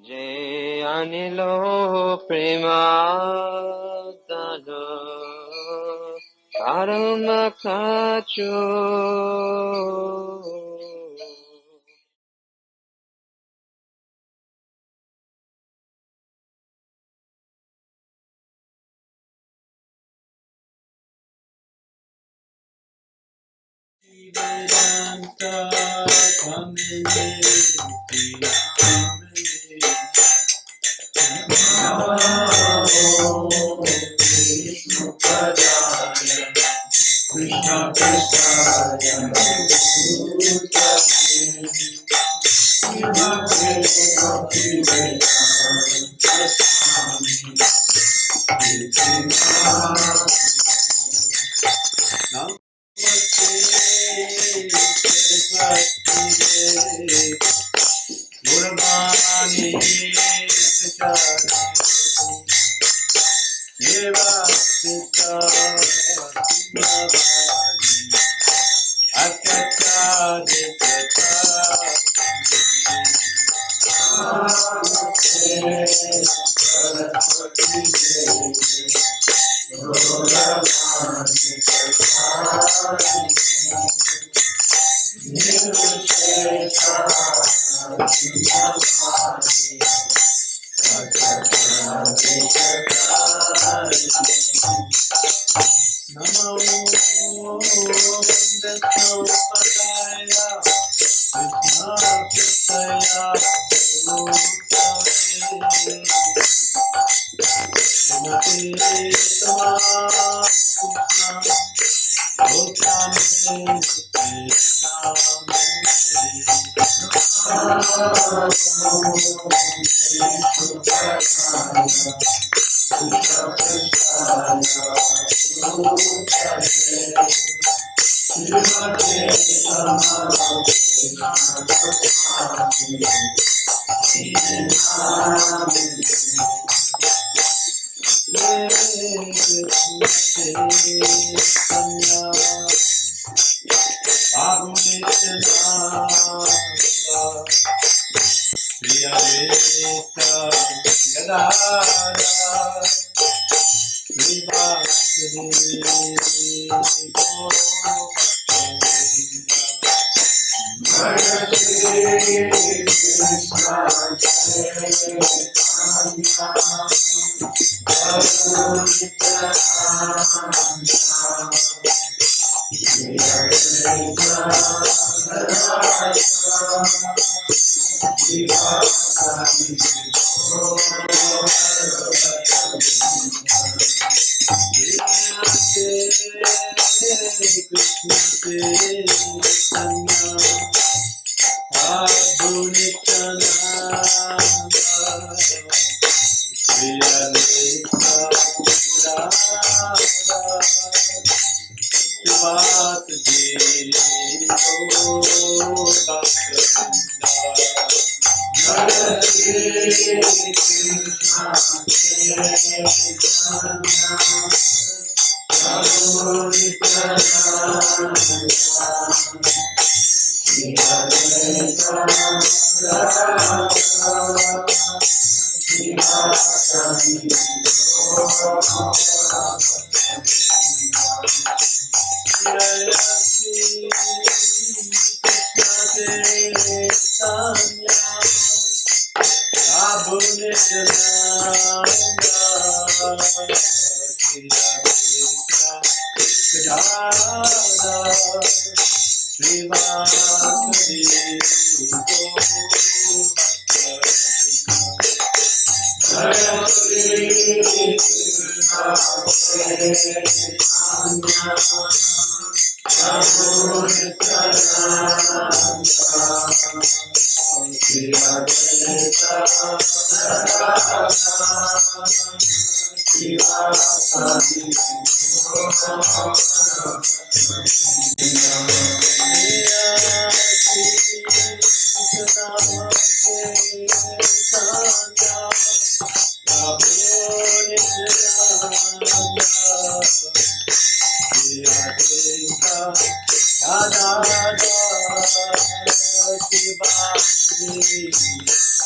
Jai Anilo Premadano Paramakacho Bhaktivedanta Swami Krishna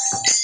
Shiva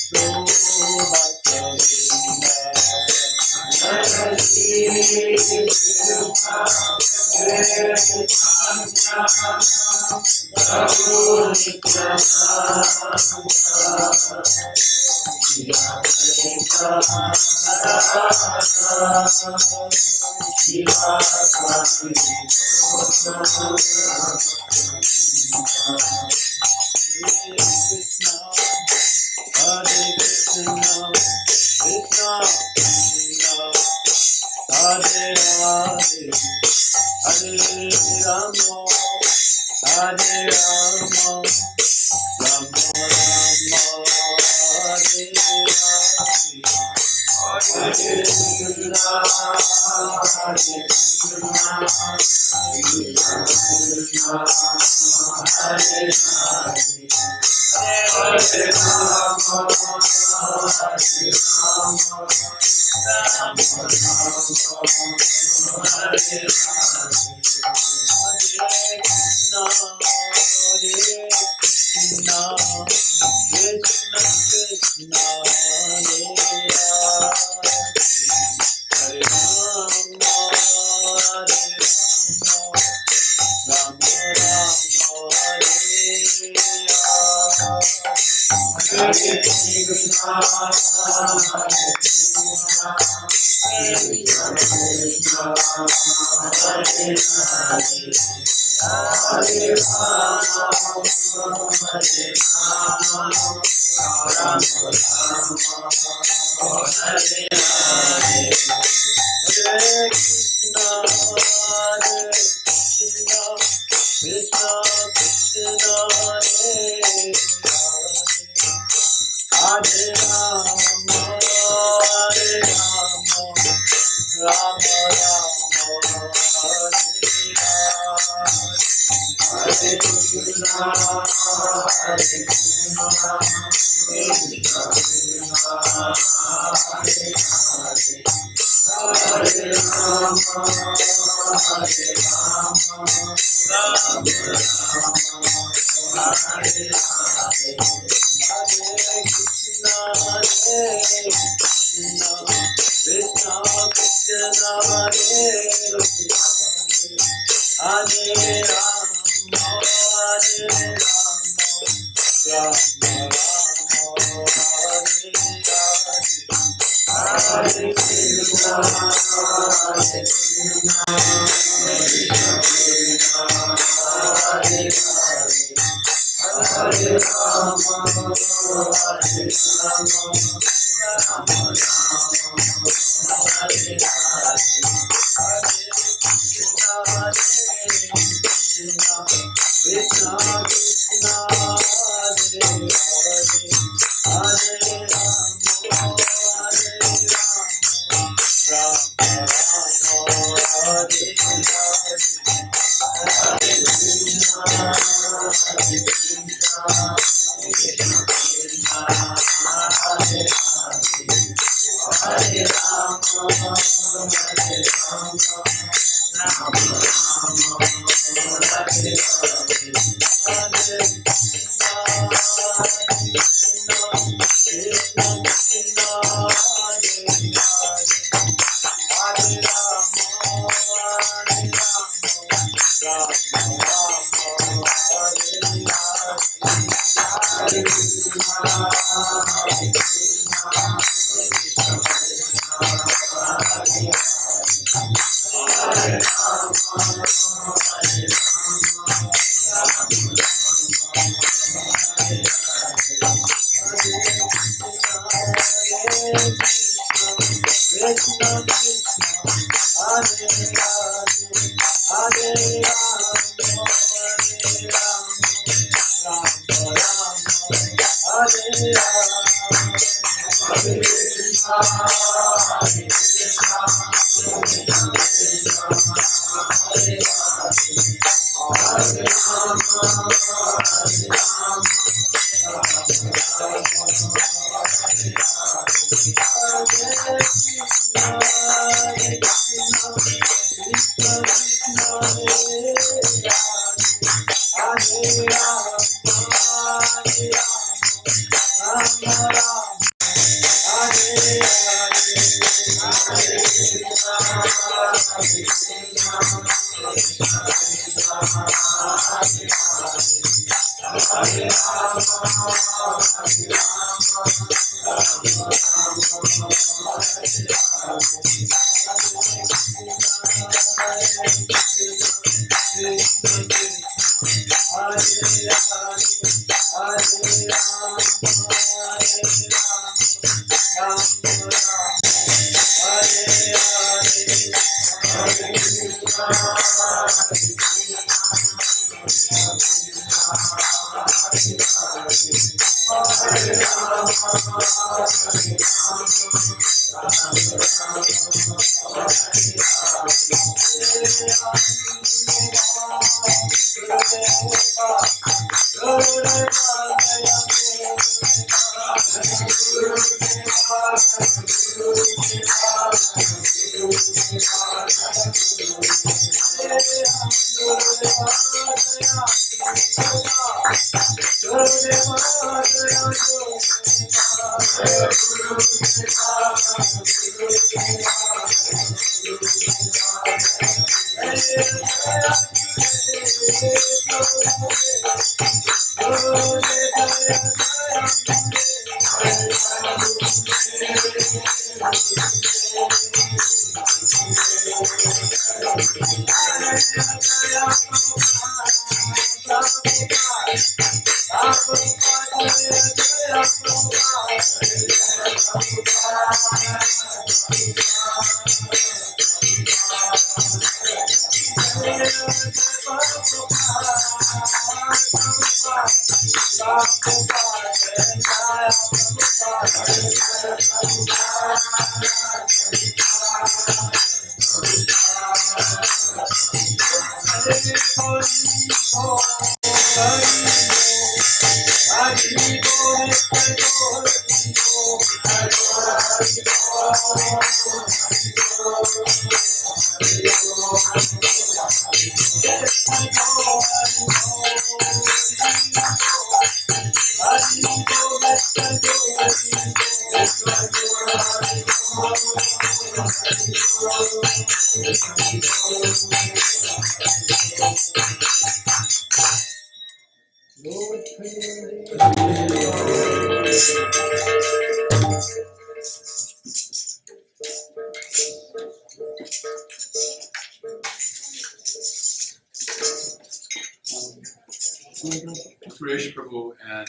Suresh Prabhu and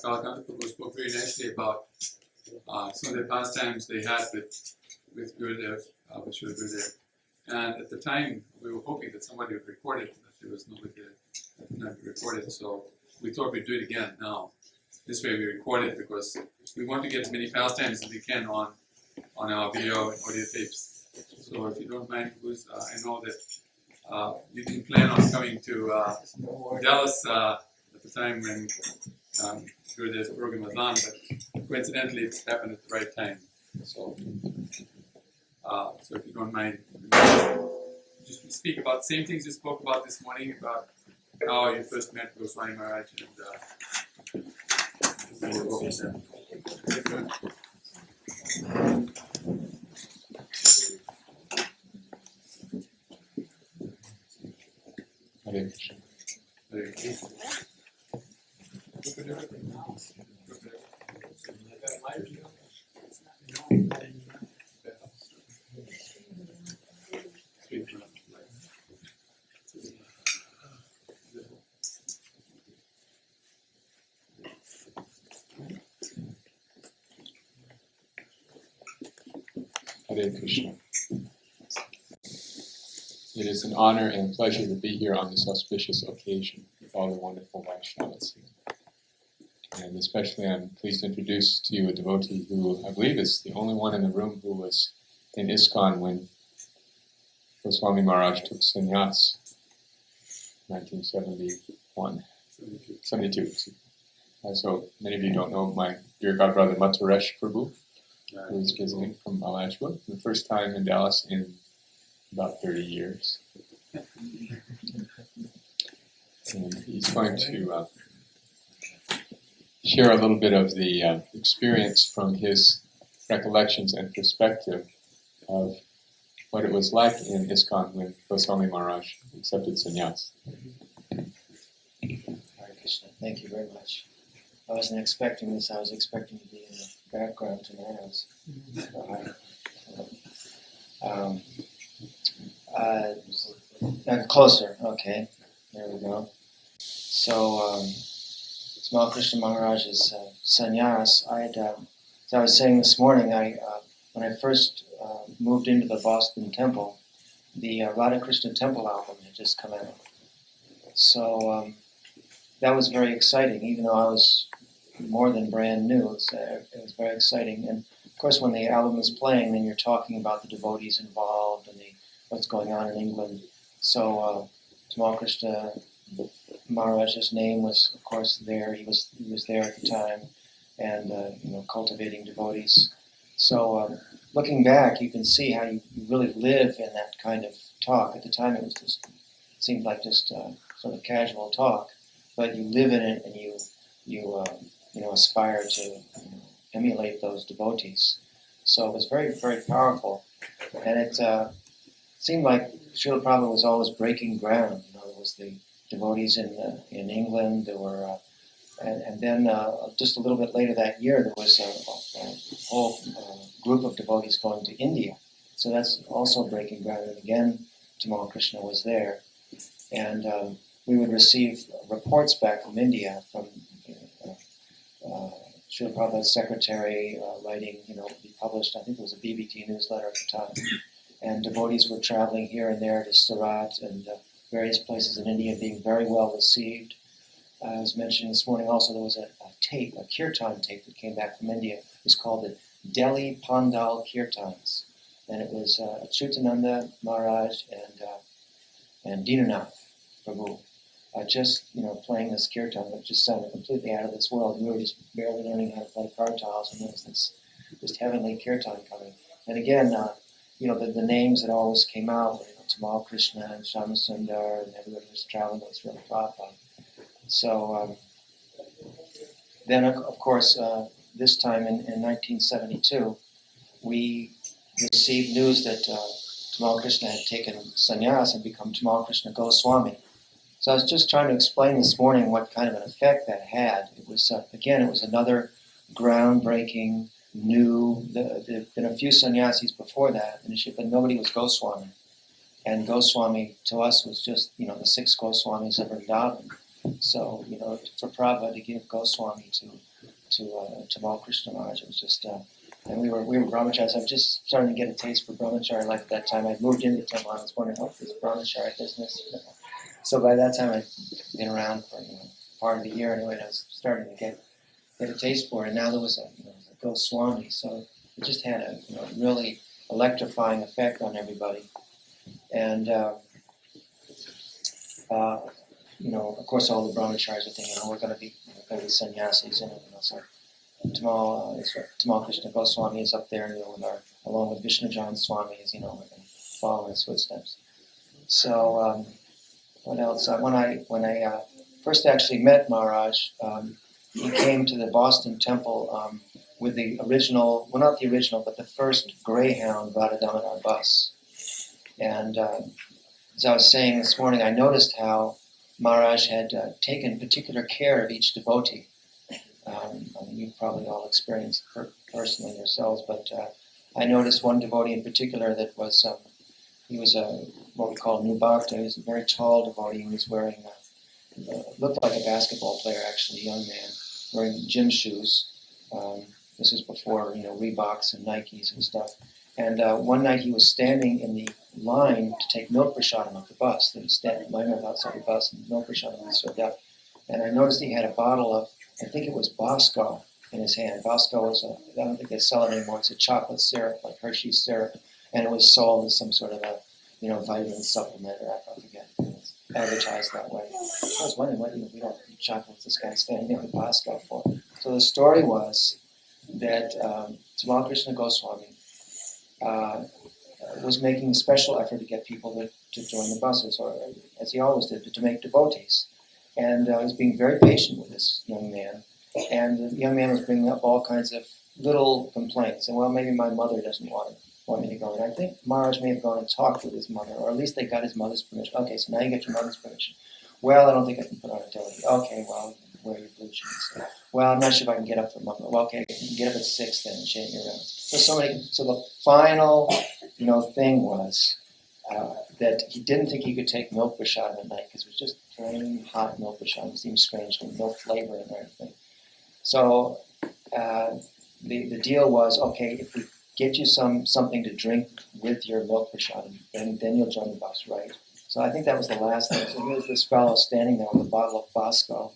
Kalakanta Prabhu spoke very nicely about some of the pastimes they had with Gurudev, with Srila Gurudev. And at the time, we were hoping that somebody would record it, but there was nobody there at the time to record it. So we thought we'd do it again now. This way we record it because we want to get as many pastimes as we can on our video and audio tapes. So if you don't mind, Bruce, I know that you didn't plan on coming to Dallas at the time when Gurudev's program was on, but coincidentally it happened at the right time. So, so if you don't mind, just speak about the same things you spoke about this morning, about how you first met Goswami Maharaj, and we'll go from there. Hare Krishna. Hare Krishna. Hare Krishna. It is an honor and a pleasure to be here on this auspicious occasion with all the wonderful Vaishnavas here. And especially I'm pleased to introduce to you a devotee who I believe is the only one in the room who was in ISKCON when Goswami Maharaj took sannyas in 1972. So many of you don't know my dear godbrother Matharesh Prabhu, who is visiting from Alachua, the first time in Dallas in about 30 years. And he's going to share a little bit of the experience from his recollections and perspective of what it was like in ISKCON when Goswami Maharaj accepted sannyas. Hare Krishna. Thank you very much. I wasn't expecting this. I was expecting to be in the background tomorrow's. Closer. Okay. There we go. So, Tamal Krishna Maharaj's sannyas. As I was saying this morning, when I first moved into the Boston temple, the Radha Krishna Temple album had just come out. So that was very exciting, even though I was more than brand new. It was very exciting. And of course, when the album is playing, then you're talking about the devotees involved and what's going on in England. So Tamal Krishna Maharaj's name was, of course, there. He was there at the time, and cultivating devotees. So looking back, you can see how you really live in that kind of talk. At the time, it seemed like just sort of casual talk, but you live in it and you aspire to emulate those devotees. So it was very, very powerful, and it seemed like Srila Prabhupada was always breaking ground. There was the devotees in England. There were, and then just a little bit later that year, there was a whole group of devotees going to India. So that's also breaking ground. And again, Tamal Krishna was there, and we would receive reports back from India from Srila Prabhupada's secretary writing, be published. I think it was a BBT newsletter at the time. And devotees were traveling here and there to Surat and various places in India, being very well received. I was mentioning this morning also there was a kirtan tape that came back from India. It was called the Delhi Pandal Kirtans. And it was Achyutananda Maharaj and Dinanath Prabhu. Just playing this kirtan that just sounded completely out of this world. We were just barely learning how to play kartals, and there was this just heavenly kirtan coming. And again, the names that always came out were Tamal Krishna and Shamasundar, and everybody was traveling with Srila Prabhupada. So then, of course, this time in 1972, we received news that Tamal Krishna had taken sannyas and become Tamal Krishna Goswami. So I was just trying to explain this morning what kind of an effect that had. It was, it was another groundbreaking, new, there had been a few sannyasis before that, but nobody was Goswami. And Goswami to us was just, the 6 Goswamis of Vrindavan. So, for Prabhupada to give Goswami to Tamal Krishna Maharaj, it was just, and we were brahmacharis. I was just starting to get a taste for brahmachari life at that time. I'd moved into the temple. I was wondering, what is brahmachari business? So by that time, I'd been around for part of the year anyway, and I was starting to get a taste for it. And now there was a Goswami, so it just had a really electrifying effect on everybody. And of course, all the brahmacharis are thinking, we're going to be sannyasis, so Tamal Krishna Goswami is up there, along with Vishnujan Swami, we're going to follow in his footsteps. So. What else? When I first actually met Maharaj, he came to the Boston temple with the original, well, not the original, but the first Greyhound Radha Damodar bus. And as I was saying this morning, I noticed how Maharaj had taken particular care of each devotee. You've probably all experienced personally yourselves, but I noticed one devotee in particular that was, he was what we call New Bhakta. He was a very tall devotee. He was wearing, looked like a basketball player, actually, a young man, wearing gym shoes. This was before, Reeboks and Nikes and stuff. And one night he was standing in the line to take milk prasadam of the bus. They was standing lined up outside the bus, and milk prasadam was served up. And I noticed he had a bottle of, I think it was Bosco in his hand. Bosco was I don't think they sell it anymore. It's a chocolate syrup, like Hershey's syrup. And it was sold as some sort of a, vitamin supplement, or I forget. It was advertised that way. I was wondering, we don't eat chocolate. This guy's standing there with Bosco for. So the story was that Tamal Krishna Goswami was making a special effort to get people to join the buses, or as he always did, to make devotees. And he was being very patient with this young man. And the young man was bringing up all kinds of little complaints. And well, maybe my mother doesn't want me to go. And I think Maharaj may have gone and talked with his mother, or at least they got his mother's permission. Okay, so now you get your mother's permission. Well, I don't think I can put on a devotee. Okay, well, wear your blue jeans. Well, I'm not sure if I can get up for mother. Well, okay, you can get up at 6 then and change your round. So the final, thing was that he didn't think he could take milk prashadam at night because it was just plain hot milk prashadam. It seemed strange, with no flavor and everything. So the deal was, okay, if we get you something to drink with your milk prashadam, then you'll join the bus, right? So I think that was the last thing. So here's this fellow standing there with a bottle of Bosco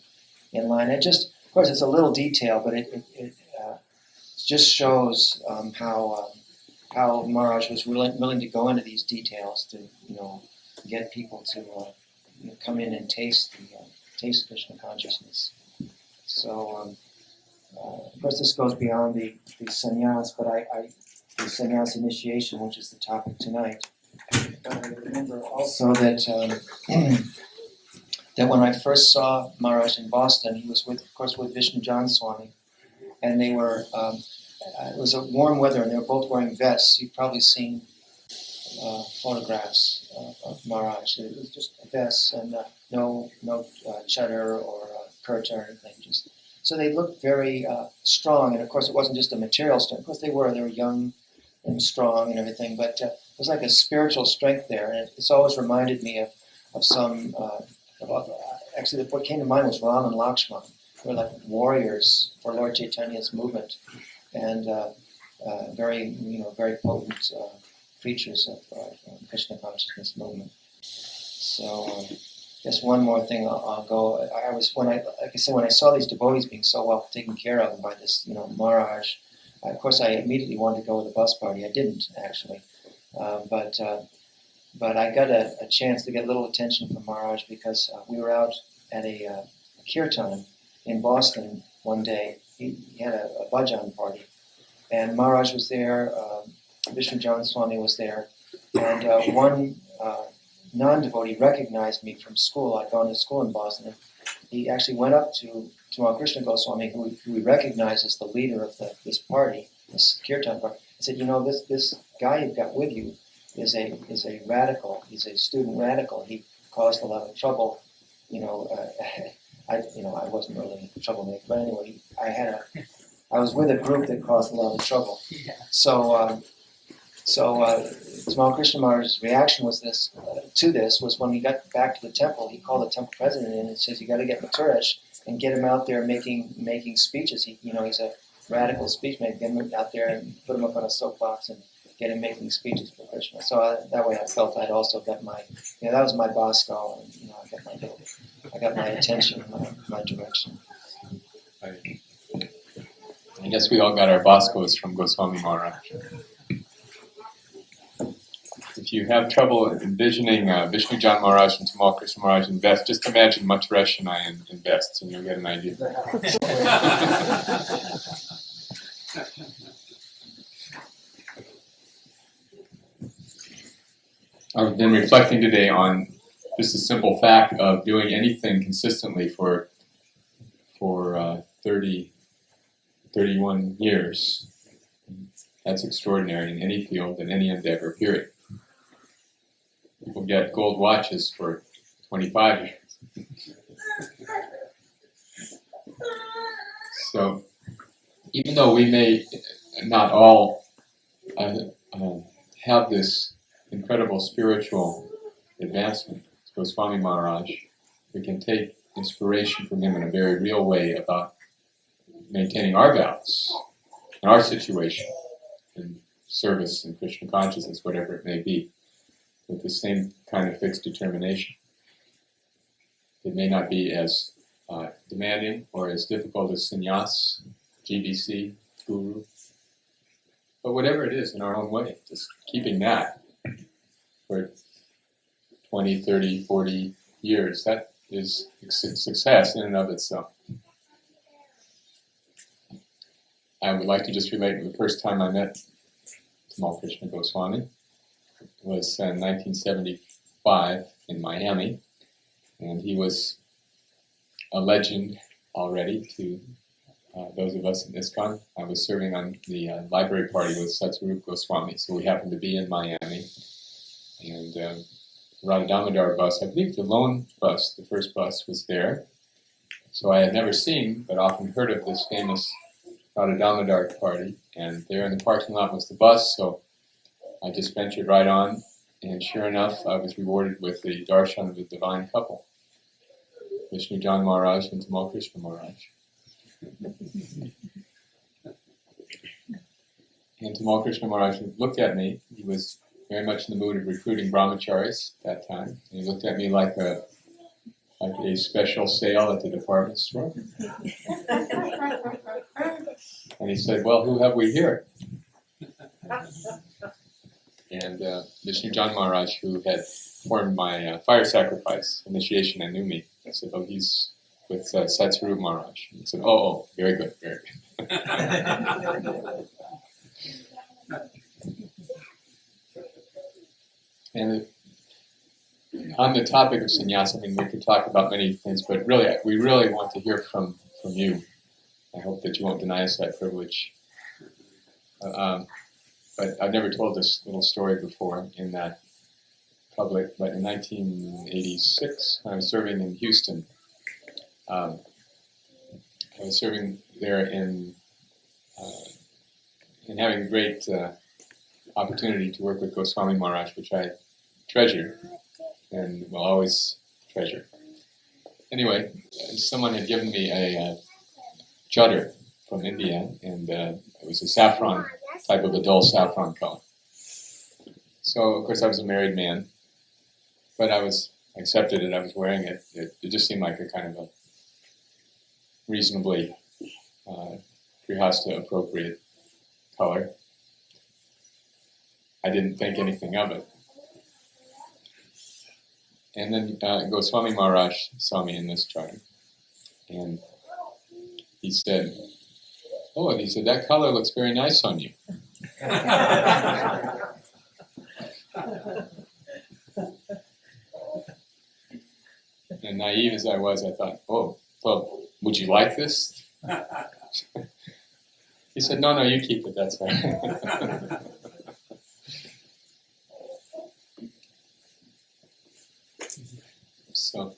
in line. It just, of course, it's a little detail, but it just shows how Maharaj was willing to go into these details to get people to come in and taste Krishna consciousness. So of course this goes beyond the sannyas, but the sannyas initiation, which is the topic tonight. But I remember also that that when I first saw Maharaj in Boston, he was with Vishnu John Swami, and they were. It was a warm weather, and they were both wearing vests. You've probably seen photographs of Maharaj. It was just vests and no cheddar or kurta or anything. So they looked very strong, and of course it wasn't just a material strength. Of course they were young and strong and everything, but it was like a spiritual strength there, and it's always reminded me of some. Actually, what came to mind was Ram and Lakshman. They were like warriors for Lord Chaitanya's movement. And very potent creatures of Krishna consciousness movement. So just one more thing, I'll go. When I saw these devotees being so well taken care of by this Maharaj, of course I immediately wanted to go with the bus party. I didn't actually, but I got a chance to get a little attention from Maharaj because we were out at a kirtan in Boston one day. He had a bhajan party, and Maharaj was there, Vishnu John Swami was there, and one non-devotee recognized me from school. I'd gone to school in Boston, and he actually went up to Tamal Krishna Goswami, who he recognized as the leader of this party, this kirtan party. He said, this guy you've got with you is a radical. He's a student radical. He caused a lot of trouble. I wasn't really a troublemaker, but anyway, I was with a group that caused a lot of trouble. Yeah. So Tamal Krishna Maharaj's reaction was was when he got back to the temple, he called the temple president in and says, "You got to get Mathuresh and get him out there making speeches. He's a radical speech maker. Get him out there and put him up on a soapbox and get him making speeches for Krishna." So that way I felt I'd also got my, that was my Bosco, and I got my attention, my direction. I guess we all got our Boscos from Goswami Maharaj. If you have trouble envisioning Vishnu John Maharaj and Tamal Krishna Maharaj in vests, just imagine Mathuresh and I in vests, and you'll get an idea. I've been reflecting today on just the simple fact of doing anything consistently for 31 years. That's extraordinary in any field, in any endeavor, period. People get gold watches for 25 years. So, even though we may not all have this incredible spiritual advancement, Goswami Maharaj, we can take inspiration from him in a very real way about maintaining our vows in our situation, in service in Krishna consciousness, whatever it may be, with the same kind of fixed determination. It may not be as demanding or as difficult as sannyas, GBC, guru, but whatever it is in our own way, just keeping that for 20, 30, 40 years, that is success in and of itself. I would like to just relate to the first time I met Tamal Krishna Goswami. It was in 1975 in Miami, and he was a legend already to those of us in ISKCON. I was serving on the library party with Satsarup Goswami, so we happened to be in Miami. And Radha Damodar bus, I believe the lone bus, the first bus, was there. So I had never seen, but often heard of this famous Radha Damodar party. And there in the parking lot was the bus, so I just ventured right on. And sure enough, I was rewarded with the darshan of the divine couple, Vishnu John Maharaj and Tamal Krishna Maharaj. And Tamal Krishna Maharaj looked at me. He was very much in the mood of recruiting brahmacharis at that time. And he looked at me like a special sale at the department store. And he said, "Well, who have we here?" And Vishnu John Maharaj, who had formed my fire sacrifice initiation and knew me, I said, "Oh, he's with Satsarup Maharaj." And he said, oh, very good, very good. And on the topic of sannyasa, I mean, we could talk about many things, but really, we really want to hear from you. I hope that you won't deny us that privilege. But I've never told this little story before in that public, but in 1986, when I was serving in Houston, I was serving there in having a great opportunity to work with Goswami Maharaj, which I treasure and will always treasure. Anyway, someone had given me a judder from India, and it was a saffron type of a dull saffron color. So, of course, I was a married man, but I accepted it, I was wearing it. It just seemed like a kind of a reasonably grihasta appropriate color. I didn't think anything of it. And then Goswami Maharaj saw me in this judder, and he said, "Oh," and he said, "that color looks very nice on you." And naive as I was, I thought, "Oh, well, would you like this?" He said, no, you keep it, that's right. So,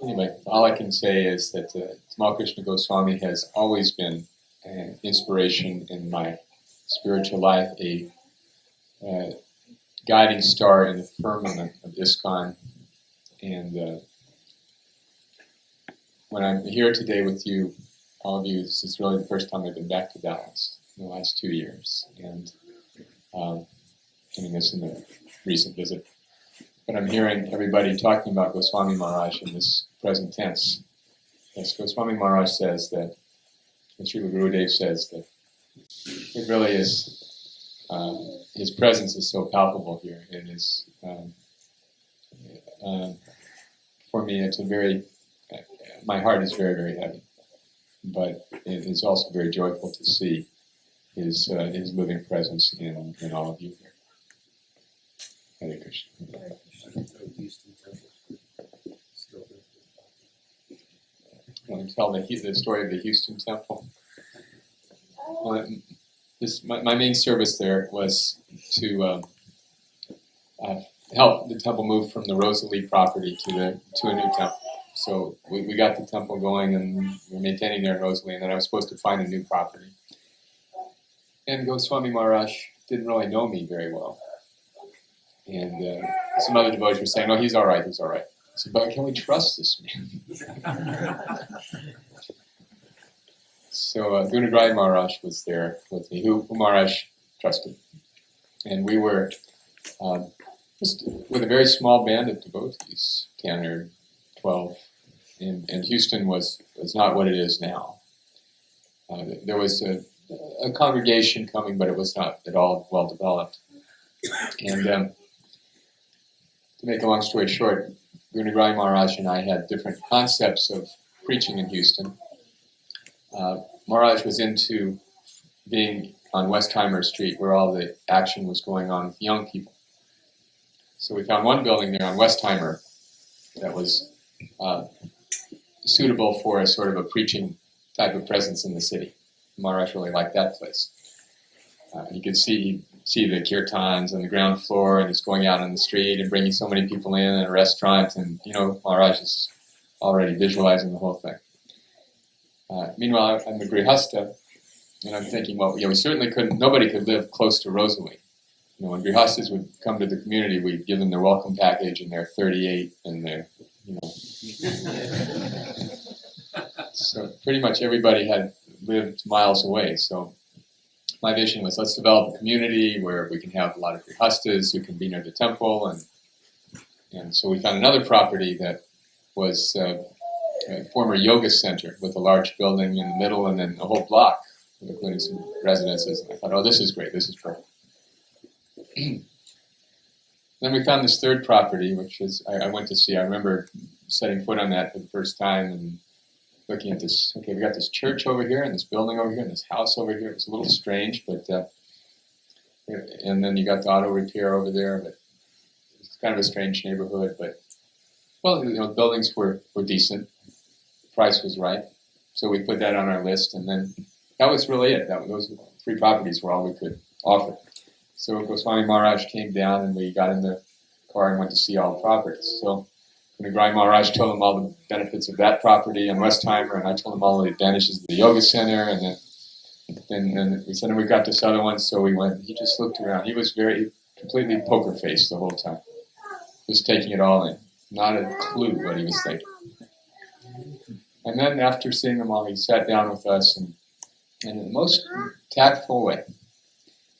anyway, all I can say is that Tamal Krishna Goswami has always been an inspiration in my spiritual life, a guiding star in the firmament of ISKCON. And when I'm here today with you, all of you, this is really the first time I've been back to Dallas in the last 2 years. And doing this in the recent visit. But I'm hearing everybody talking about Goswami Maharaj in this present tense. Yes, Goswami Maharaj says that, and Srila Gurudev says that it really is, his presence is so palpable here. It is, for me, it's a very, my heart is very, very heavy. But it is also very joyful to see his living presence in all of you here. Hare Krishna. Want to tell the story of the Houston temple? Well, my main service there was to help the temple move from the Rosalie property to a new temple. So we got the temple going and we're maintaining there in Rosalie, and then I was supposed to find a new property. And Goswami Maharaj didn't really know me very well. And some other devotees were saying, "Oh, he's all right, he's all right." I said, "But can we trust this man?" So Gunagrai Maharaj was there with me, who Maharaj trusted. And we were just with a very small band of devotees, 10 or 12. And Houston was not what it is now. There was a congregation coming, but it was not at all well developed. And to make a long story short, Gunagrai Maharaj and I had different concepts of preaching in Houston. Maharaj was into being on Westheimer Street, where all the action was going on with young people. So we found one building there on Westheimer that was suitable for a sort of a preaching type of presence in the city. Maharaj really liked that place. You could see the kirtans on the ground floor, and it's going out on the street and bringing so many people in a restaurant, and Maharaj is already visualizing the whole thing. Meanwhile, I'm the Grihastha, and I'm thinking, well, we certainly couldn't. Nobody could live close to Rosalie. When Grihasthas would come to the community, we'd give them their welcome package and their 38 and their, So pretty much everybody had lived miles away. So my vision was, let's develop a community where we can have a lot of Grihasthas who can be near the temple, and so we found another property that was a former yoga center with a large building in the middle, and then a whole block, including some residences. And I thought, this is great, this is perfect. Then we found this third property, which is I went to see. I remember setting foot on that for the first time and looking at this. Okay, we got this church over here, and this building over here, and this house over here. It was a little strange, but and then you got the auto repair over there, but it's kind of a strange neighborhood. But the buildings were decent. The price was right, so we put that on our list, and then that was really it. Those three properties were all we could offer. So Goswami Maharaj came down, and we got in the car and went to see all the properties. So Nagrai Maharaj told him all the benefits of that property on Westheimer, and I told him all the advantages of the yoga center, and then we said, and we got this other one, so we went. He just looked around. He was completely poker-faced the whole time. Just taking it all in. Not a clue what he was thinking. And then after seeing them all, he sat down with us, and in the most tactful way,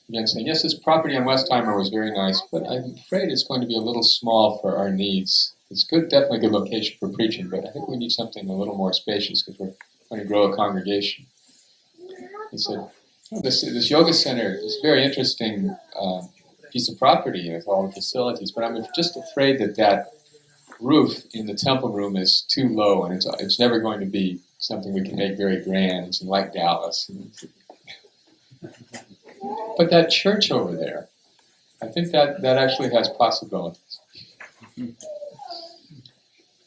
again saying, yes, this property on Westheimer was very nice, but I'm afraid it's going to be a little small for our needs. It's good, definitely a good location for preaching, but I think we need something a little more spacious because we're going to grow a congregation. He said, this yoga center is a very interesting piece of property with all the facilities, but I'm just afraid that roof in the temple room is too low, and it's never going to be something we can make very grand. It's like Dallas. But that church over there, I think that actually has possibilities.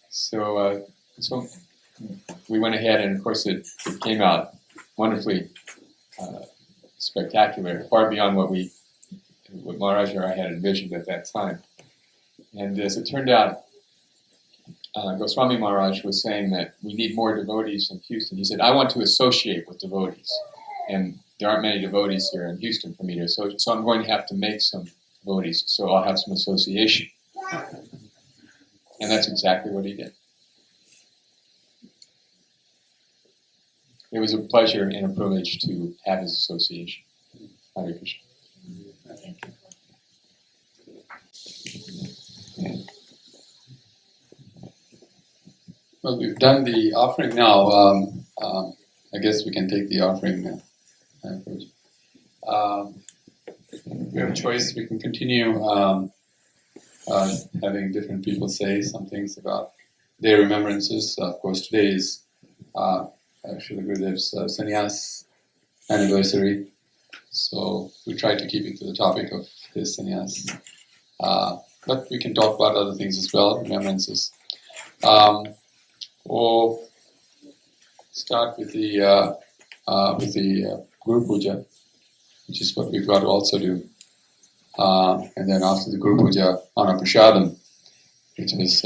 So we went ahead, and of course it came out wonderfully spectacular, far beyond what Maharaj or I had envisioned at that time. And as it turned out, Goswami Maharaj was saying that we need more devotees in Houston. He said, I want to associate with devotees, and there aren't many devotees here in Houston for me to associate, so I'm going to have to make some devotees, so I'll have some association. And that's exactly what he did. It was a pleasure and a privilege to have his association. Hare Krishna. Well, we've done the offering now. I guess we can take the offering now. We have a choice. We can continue having different people say some things about their remembrances. Of course, today is Srila Gurudev's sannyas anniversary, so we try to keep it to the topic of his sannyas. But we can talk about other things as well, remembrances. We'll start with the Guru Puja, which is what we've got to also do. And then after the Guru Puja, Anna Prasadam, which is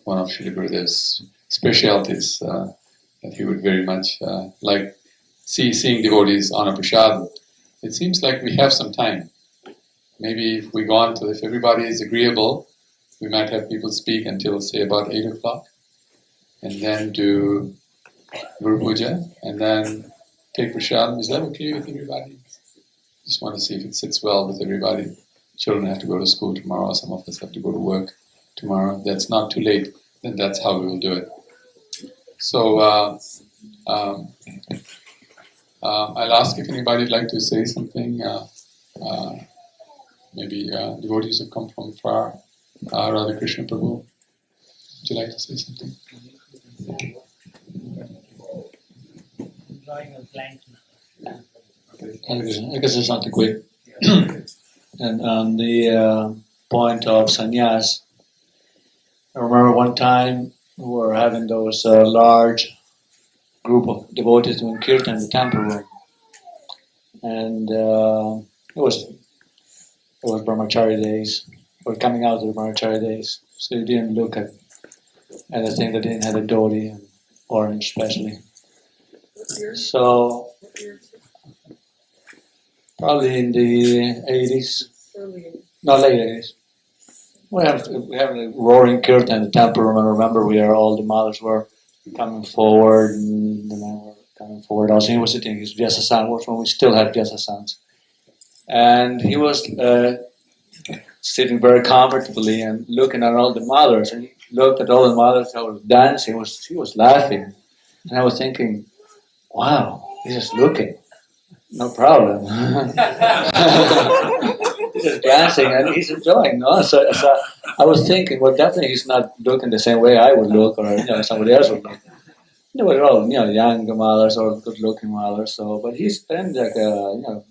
one of Srila Gurudev's specialties that he would very much like seeing devotees Anna Prasadam. It seems like we have some time. Maybe if we go on to, if everybody is agreeable, we might have people speak until, say, about 8 o'clock, and then do Guru Puja, and then take Prasadam. Is that okay with everybody? Just want to see if it sits well with everybody. Children have to go to school tomorrow. Some of us have to go to work tomorrow. That's not too late. Then that's how we will do it. So I'll ask if anybody would like to say something. Maybe devotees have come from far. Radha Krishna Prabhu, would you like to say something? Drawing a blank now. I guess there's something quick. And on the point of sannyas, I remember one time we were having those large group of devotees doing kirtan in the temple room, and it was brahmachari days. We're coming out of the brahmachari days, so you didn't look at anything that didn't have a dhoti and orange, especially. So probably in the 80s, no, late 80s. We have a roaring kirtan in the temple room. I remember all the mothers were coming forward, and the men were coming forward. Also, he was sitting in his Vyasasan, was when we still had Vyasasans. And he was sitting very comfortably and looking at all the mothers. And he looked at all the mothers that were dancing. He was laughing. And I was thinking, wow, he's just looking. No problem. He's just dancing and he's enjoying. No? So I was thinking, well, definitely he's not looking the same way I would look, or somebody else would look. They were all young mothers or good-looking mothers. So, but he spent like a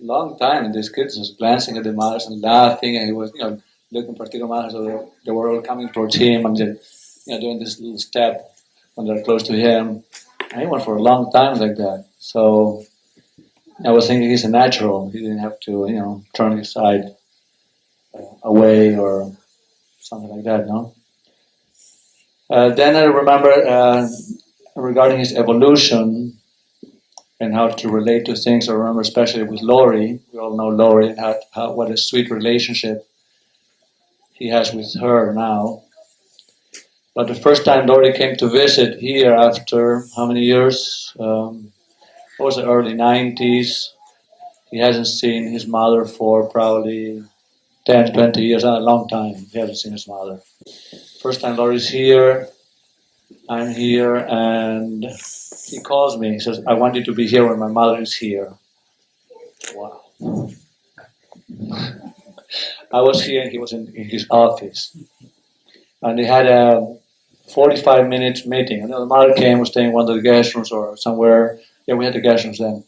long time in these kids just glancing at the mothers and laughing, and he was looking for particular mothers. So they were all coming towards him and just doing this little step when they're close to him. And he went for a long time like that. So I was thinking he's a natural. He didn't have to turn his side away or something like that. No. Then I remember regarding his evolution and how to relate to things. I remember especially with Lori. We all know Lori and what a sweet relationship he has with her now. But the first time Lori came to visit here after how many years? It was the early 90s. He hasn't seen his mother for probably 10, 20 years, a long time. He hasn't seen his mother. First time Lori's here, I'm here, and he calls me. He says, I want you to be here when my mother is here. Wow. I was here and he was in his office. And they had a 45 minutes meeting. And the mother came, was staying in one of the guest rooms or somewhere. Yeah, we had the guest rooms then.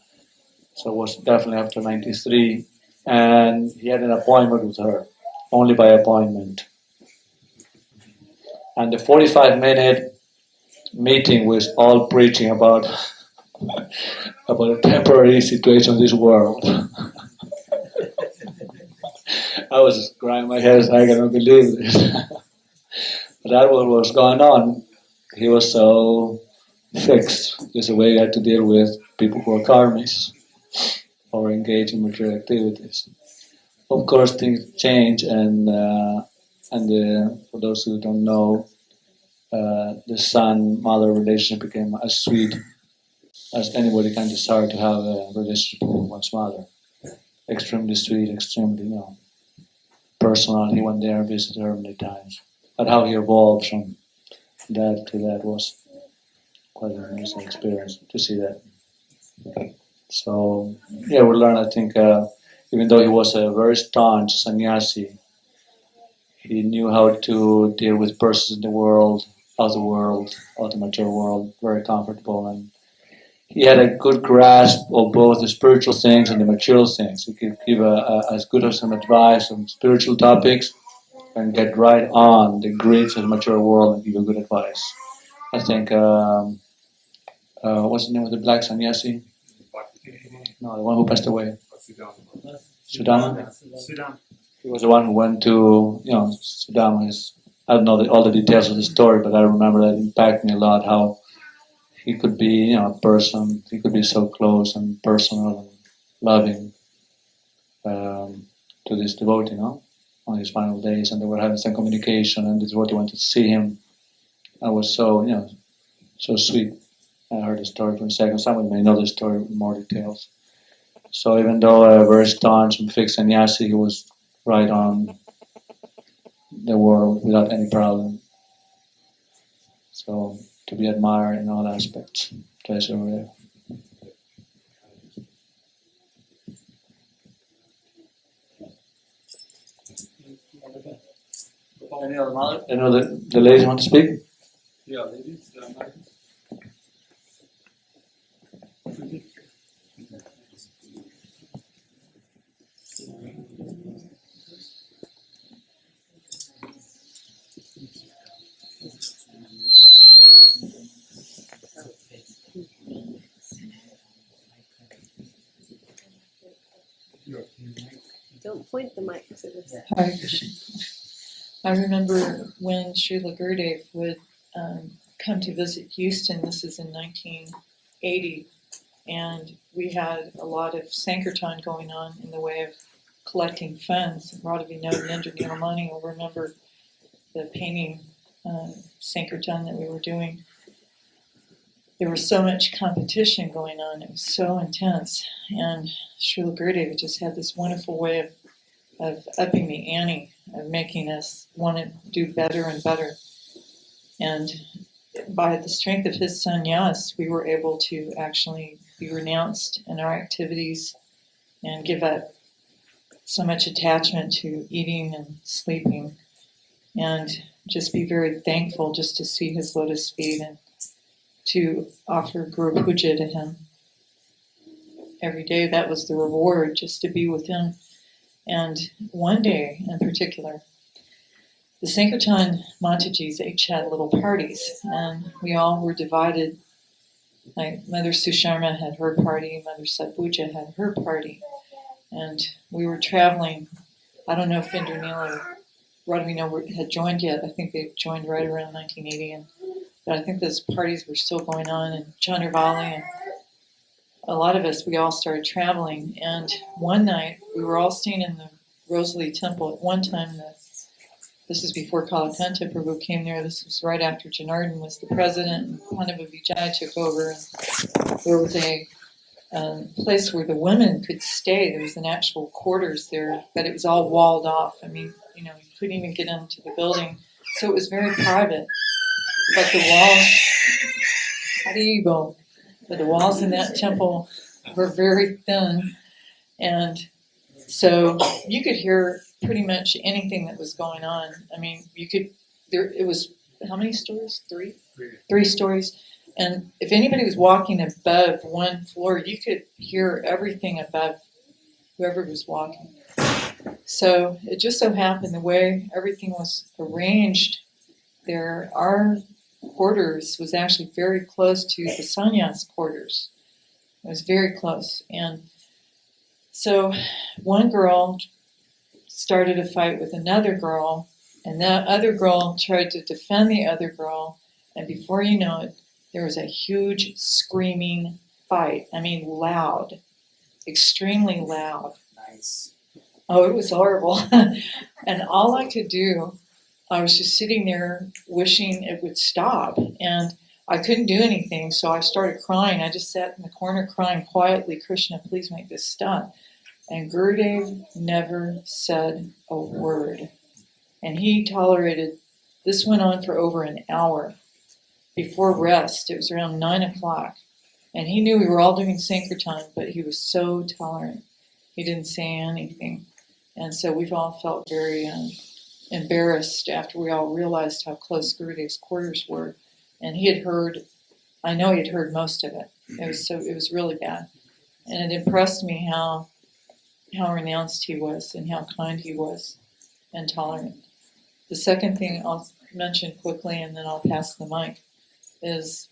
So it was definitely after 93. And he had an appointment with her, only by appointment. And the 45-minute meeting was all preaching about a temporary situation in this world. I was just crying my head, I cannot believe this. But that was what was going on. He was so fixed. There's a way he had to deal with people who are karmis or engage in material activities. Of course, things change, and for those who don't know, the son-mother relationship became as sweet as anybody can desire to have a relationship with one's mother. Extremely sweet, extremely, personal. He went there and visited her many times. But how he evolved from that to that was quite an amazing experience to see that. So, we learn, I think, even though he was a very staunch sannyasi, he knew how to deal with persons in the world, of the material world, very comfortable. And he had a good grasp of both the spiritual things and the material things. He could give as good of some advice on spiritual topics and get right on the grids of the material world and give you good advice. I think, what's the name of the black sannyasi? No, the one who passed away. Sudama? He was the one who went to, Sudama. I don't know all the details of the story, but I remember that impacted me a lot, how he could be, a person, he could be so close and personal and loving to this devotee, on his final days, and they were having some communication, and the devotee wanted to see him. I was so, so sweet. I heard the story for a second. Someone may know the story with more details. So even though a very staunch and fixed sannyasi, he was right on the world without any problem. So to be admired in all aspects. Pleasure rare. Any other the ladies want to speak? Yeah, ladies. Don't point the mic to this. Hare Krishna. I remember when Srila Gurudev would come to visit Houston. This is in 1980, and we had a lot of Sankirtan going on in the way of collecting funds. Radha Vinod and Indra Nilamani will remember the painting Sankirtan that we were doing. There was so much competition going on. It was so intense. And Srila Gurudev just had this wonderful way of upping the ante, of making us want to do better and better. And by the strength of his sannyas, we were able to actually be renounced in our activities and give up so much attachment to eating and sleeping, and just be very thankful just to see his lotus feet and to offer Guru Puja to him. Every day that was the reward, just to be with him. And one day in particular, the Sankirtan Matajis each had little parties, and we all were divided. Like Mother Susharma had her party, Mother Sadbuja had her party, and we were traveling. I don't know if Indranil or Radhavino had joined yet. I think they joined right around 1980, but I think those parties were still going on in Chandravali, and a lot of us, we all started traveling. And one night, we were all staying in the Rosalie Temple. At one time, this is before Kalakanta Prabhu came there. This was right after Janardhan was the president, and Pandava Vijay took over. And there was a place where the women could stay. There was an actual quarters there, but it was all walled off. I mean, you couldn't even get into the building. So it was very private. But the walls in that temple were very thin, and so you could hear pretty much anything that was going on. I mean, it was, how many stories? Three stories. And if anybody was walking above one floor, you could hear everything above whoever was walking. So it just so happened the way everything was arranged there, our quarters was actually very close to the sannyas quarters. It was very close. And so one girl started a fight with another girl, and that other girl tried to defend the other girl, and before you know it, there was a huge screaming fight. I mean, loud, extremely loud. Nice. Oh, it was horrible. And all I could do, I was just sitting there wishing it would stop, and I couldn't do anything, so I started crying. I just sat in the corner crying quietly, Krishna, please make this stop. And Gurudev never said a word. And he tolerated, this went on for over an hour. Before rest, it was around 9 o'clock. And he knew we were all doing Sankirtan, but he was so tolerant. He didn't say anything. And so we've all felt very embarrassed after we all realized how close Gurudev's quarters were. And he had heard, I know he had heard most of it. It was really bad. And it impressed me how renounced he was and how kind he was and tolerant. The second thing I'll mention quickly, and then I'll pass the mic, is,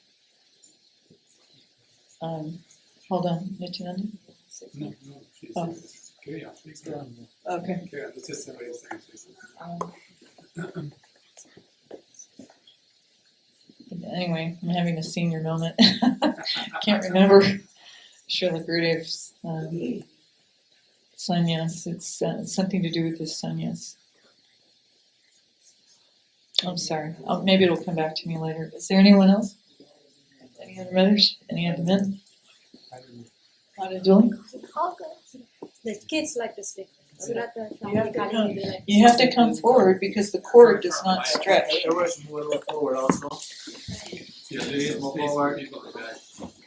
hold on, Nityananda? No, Oh. carry on. Please go on. Okay. Carry on. Let's just somebody saying. Anyway, I'm having a senior moment. Can't remember Srila Gurudev's sannyas. It's something to do with his sannyas. I'm sorry. Maybe it'll come back to me later. Is there anyone else? Any other mothers? Any other men? Julie? The kids like to speak. You have to come forward because the cord does not stretch. Forward also. Yeah, please forward.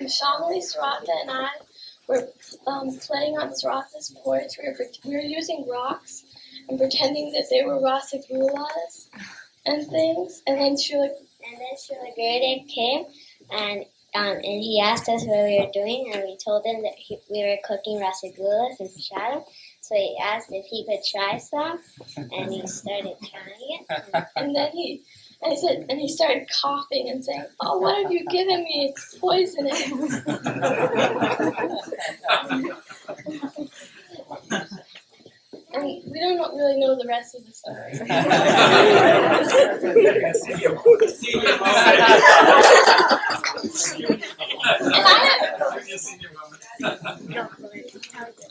Shamali, Srata, and I were playing on Srata's porch. We were using rocks and pretending that they were rasagulas and things. And then Srila Gurudev came and he asked us what we were doing, and we told him that we were cooking rasagulas and prasadam. So he asked if he could try some, and he started trying it. and then he And he started coughing and saying, "Oh, what have you given me? It's poisonous." And we don't really know the rest of the story. And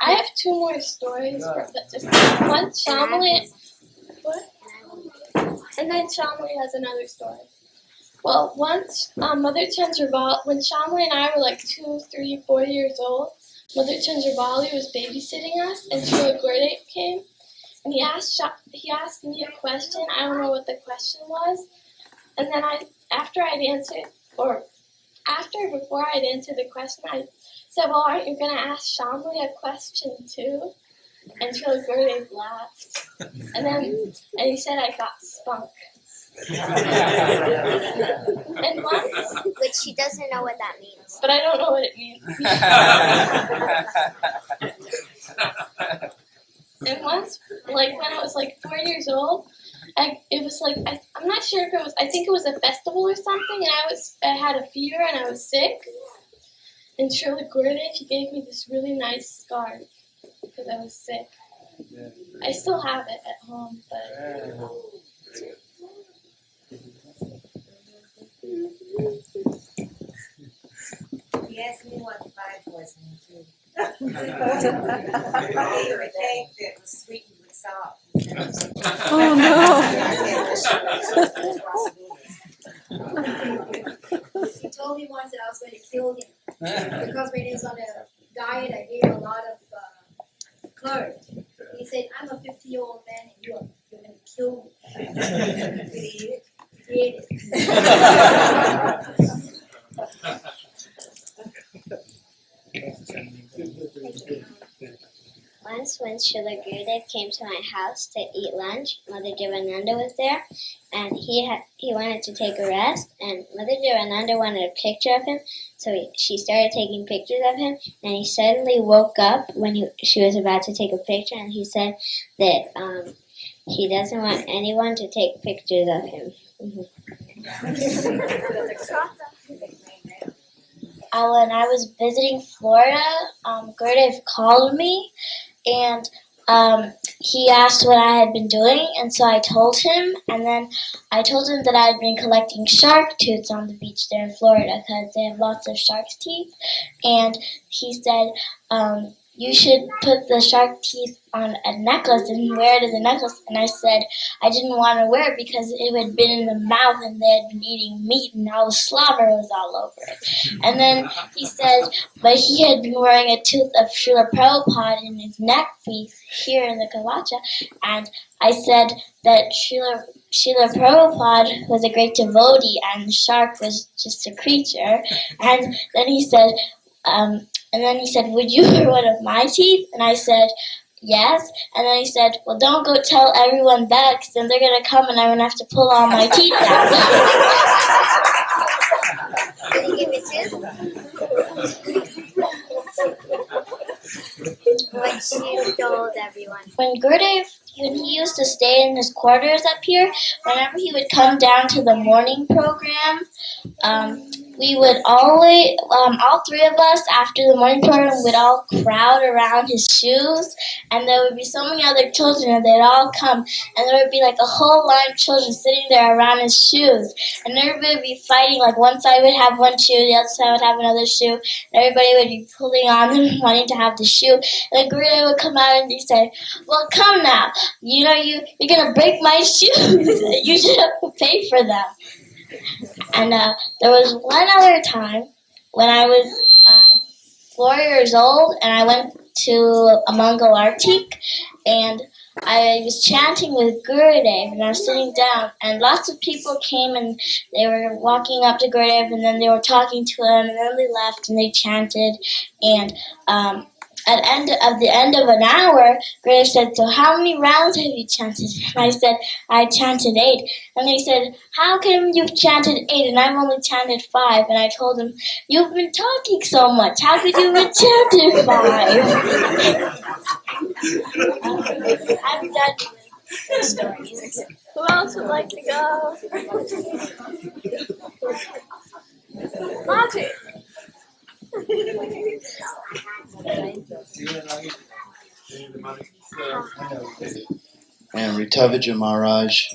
I have two more stories. One, Shamali. What? And then Shamali has another story. Well, once Mother Chandrabali, when Shamali and I were like 2, 3, 4 years old, Mother Chandrabali was babysitting us, and Srila Gurudev came, and he asked me a question. I don't know what the question was, and then before I'd answered the question, I said, "Well, aren't you going to ask Shamali a question too?" And Srila Gurudev laughed, and he said I got spunk. And once, Which she doesn't know what that means. but I don't know what it means. And once, like when I was like 4 years old, I'm not sure if it was, I think it was a festival or something, and I had a fever and I was sick. And Srila Gurudev, he gave me this really nice scarf because I was sick. I still have it at home, but. He asked me what the Bible was too. He gave her a cake that was sweetened with salt. Oh no! He told me once that I was going to kill him because when he was on a diet, I gave him a lot of curd. He said, "I'm a 50-year-old man, and you're going to kill me." Did he eat it? He ate it. Once when Srila Gurudev came to my house to eat lunch, Mother Jivananda was there, and he wanted to take a rest, and Mother Jivananda wanted a picture of him, so she started taking pictures of him, and he suddenly woke up when she was about to take a picture, and he said that he doesn't want anyone to take pictures of him. When I was visiting Florida, Gurudev called me, and he asked what I had been doing, and so I told him, and then I told him that I had been collecting shark tooths on the beach there in Florida because they have lots of shark's teeth, and he said, "You should put the shark teeth on a necklace and wear it as a necklace." And I said I didn't want to wear it because it had been in the mouth and they had been eating meat and all the slobber was all over it. And then he said, but he had been wearing a tooth of Srila Prabhupada in his neck piece here in the Kavacha. And I said that Srila Prabhupada was a great devotee and the shark was just a creature. And then he said, would you wear one of my teeth? And I said, yes. And then he said, well, don't go tell everyone that because then they're going to come and I'm going to have to pull all my teeth out. Did he give it to? What you told everyone. When Gurudev, when he used to stay in his quarters up here, whenever he would come down to the morning program, we would always, all three of us, after the morning program, would all crowd around his shoes, and there would be so many other children, and they'd all come, and there would be like a whole line of children sitting there around his shoes, and everybody would be fighting, like one side would have one shoe, the other side would have another shoe, and everybody would be pulling on them, wanting to have the shoe, and then Gurudev would come out and he said, well, come now, you're gonna break my shoes, you should have to pay for them. And there was one other time when I was 4 years old and I went to a Mangal Artik and I was chanting with Gurudev and I was sitting down and lots of people came and they were walking up to Gurudev and then they were talking to him and then they left and they chanted and at the end of an hour, Gurudev said, so how many rounds have you chanted? And I said, I chanted 8. And he said, how come you've chanted 8 and I've only chanted 5? And I told him, you've been talking so much. How could you have chanted 5? I'm done. those stories. Who else would like to go? Monty. And Ritavaja Maharaj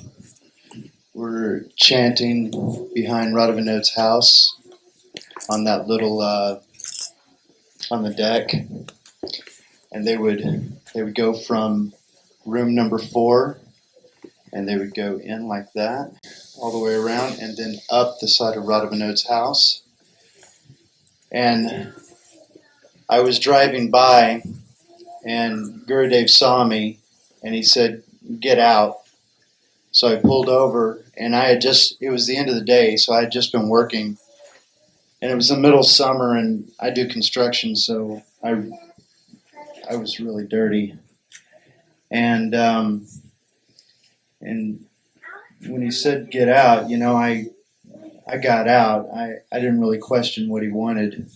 were chanting behind Radhavinoda's house on that little on the deck, and they would go from room number 4, and they would go in like that all the way around, and then up the side of Radhavinoda's house. And I was driving by, and Gurudev saw me, and he said, "Get out." So I pulled over, and it was the end of the day, so I had just been working, and it was the middle of summer, and I do construction, so I was really dirty. And when he said get out, I got out. I didn't really question what he wanted.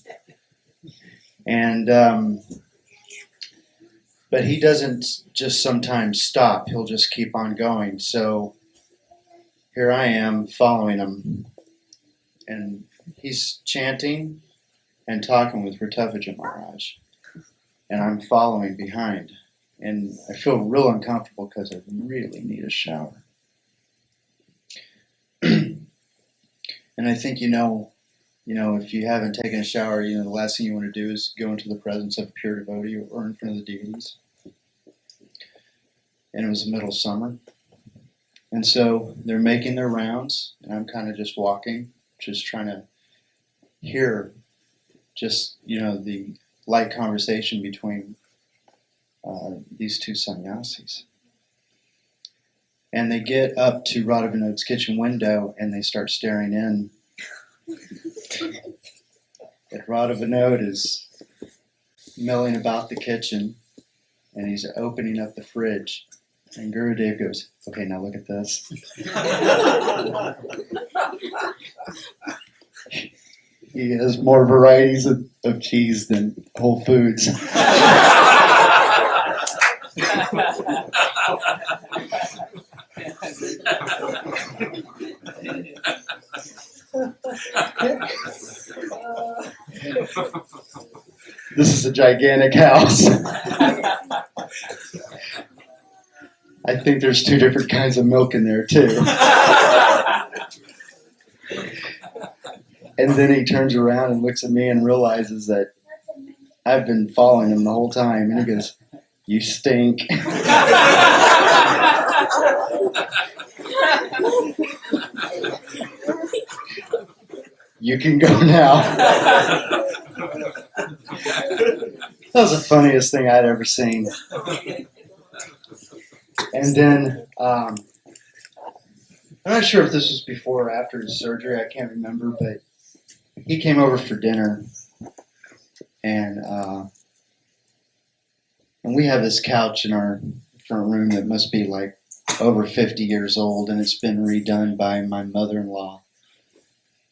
And but he doesn't just sometimes stop. He'll just keep on going. So here I am following him. And he's chanting and talking with Ritavaja Maharaj. And I'm following behind. And I feel real uncomfortable because I really need a shower. And I think, if you haven't taken a shower, the last thing you want to do is go into the presence of a pure devotee or in front of the deities. And it was the middle of summer. And so they're making their rounds, and I'm kind of just walking, just trying to hear just, the light conversation between these two sannyasis. And they get up to Radhavinoda's kitchen window, and they start staring in. And Radhavinoda is milling about the kitchen, and he's opening up the fridge. And Gurudev goes, "Okay, now look at this." He has more varieties of cheese than Whole Foods. This is a gigantic house. I think there's 2 different kinds of milk in there too. And then he turns around and looks at me and realizes that I've been following him the whole time. And he goes, "You stink." "You can go now." That was the funniest thing I'd ever seen. And then, I'm not sure if this was before or after his surgery, I can't remember, but he came over for dinner, and we have this couch in our front room that must be like over 50 years old, and it's been redone by my mother-in-law,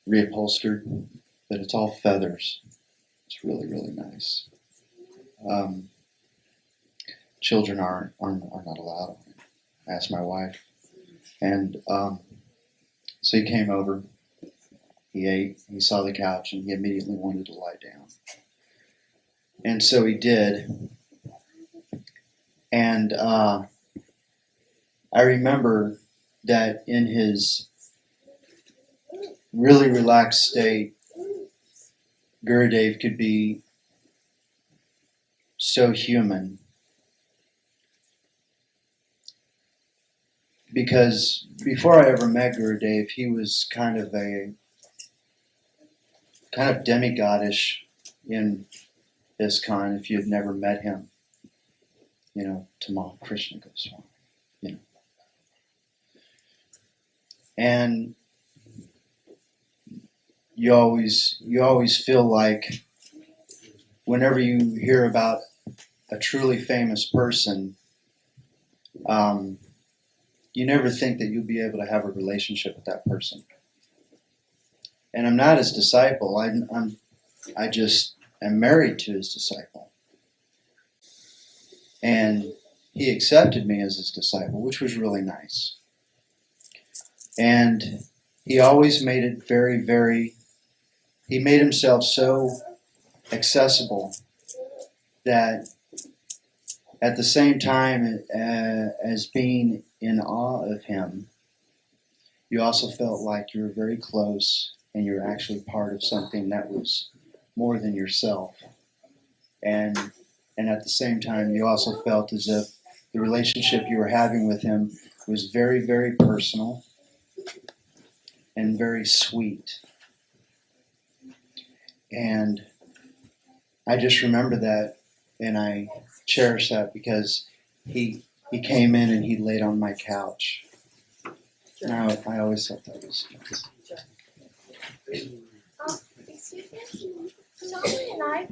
reupholstered, but it's all feathers. It's really, really nice. Children are not allowed. I asked my wife, and so he came over. He ate. He saw the couch, and he immediately wanted to lie down. And so he did. And I remember that in his really relaxed state, Gurudev could be so human. Because before I ever met Gurudev, he was kind of demigodish in ISKCON if you had never met him. Tamal Krishna Goswami. And you always feel like whenever you hear about a truly famous person, you never think that you'll be able to have a relationship with that person. And I'm not his disciple. I just am married to his disciple. And he accepted me as his disciple, which was really nice. And he always made it he made himself so accessible that at the same time as being in awe of him, you also felt like you were very close and you were actually part of something that was more than yourself. And at the same time, you also felt as if the relationship you were having with him was very, very personal and very sweet. And I just remember that, and I cherish that because he came in and he laid on my couch. And I always thought that was nice. Excuse me, Swami and I.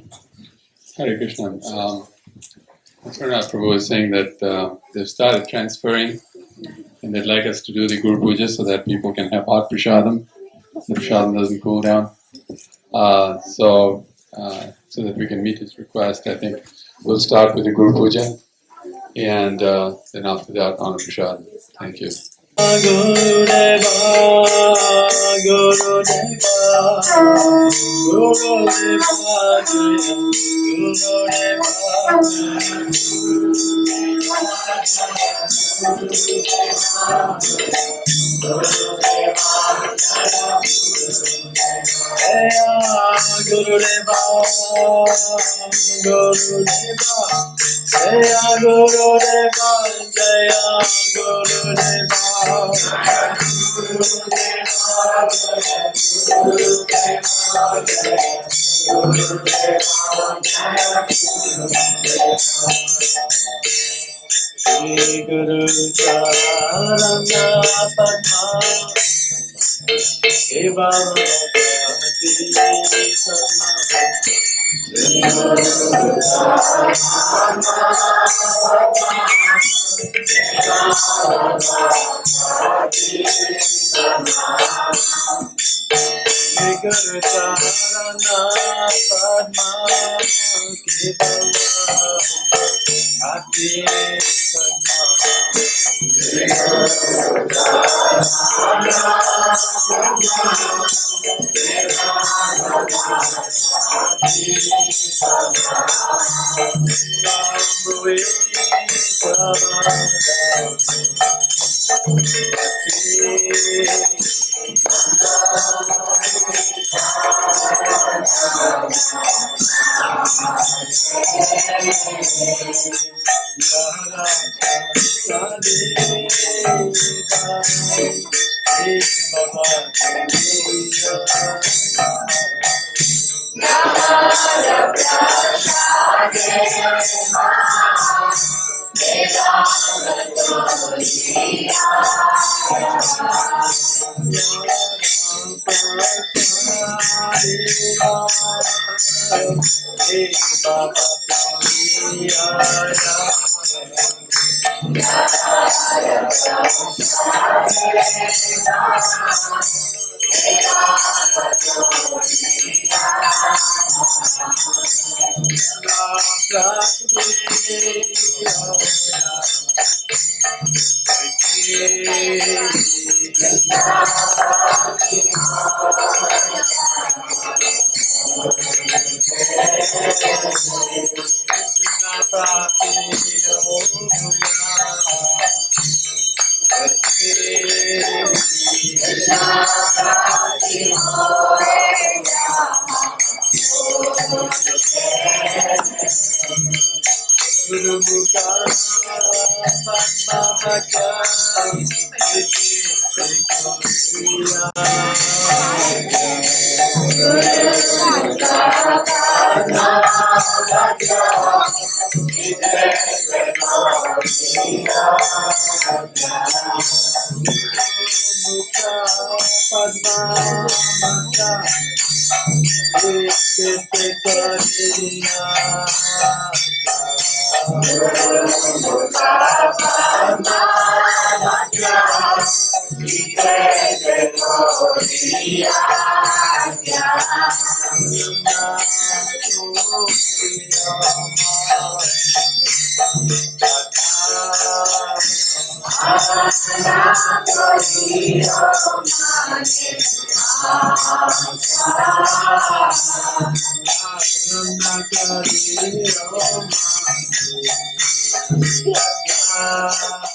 Hare Krishna. Prabhu was saying that they've started transferring and they'd like us to do the Guru Puja so that people can have hot prasadam. The prasadam doesn't cool down. So that we can meet his request, I think we'll start with the Guru Puja and then after that on prasadam. Thank you. Guru Deva, Guru Deva, Guru Deva, Guru Guru Deva, Guru Deva, Jaya Guru Deva, Jaya Guru Deva. Shri Guru Charana Padma Eva Bhakti Sama Shri Guru Charana Padma Om